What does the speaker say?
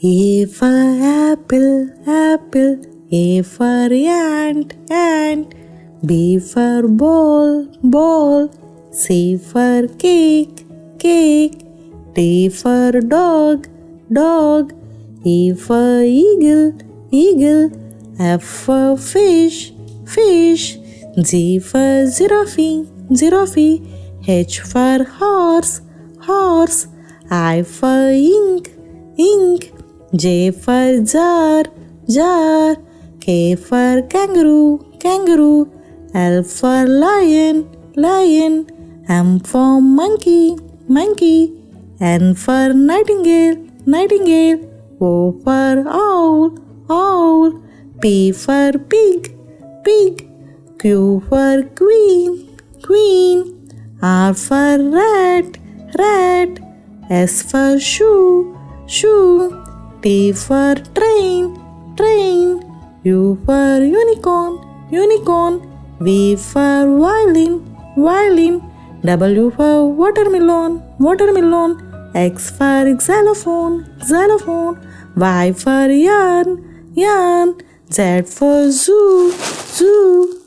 A for apple, apple. A for ant, ant. B for ball, ball. C for cake, cake. D for dog, dog. E for eagle, eagle. F for fish, fish. G for giraffe, giraffe. H for horse, horse. I for ink, ink. J for jar, jar. K for kangaroo, kangaroo. L for lion, lion. M for monkey, monkey. N for nightingale, nightingale. O for owl, owl. P for pig, pig. Q for queen, queen. R for rat, rat. S for shoe, shoe. T for train, train. U for unicorn, unicorn. V for violin, violin. W for watermelon, watermelon. X for xylophone, xylophone. Y for yarn, yarn. Z for zoo, zoo.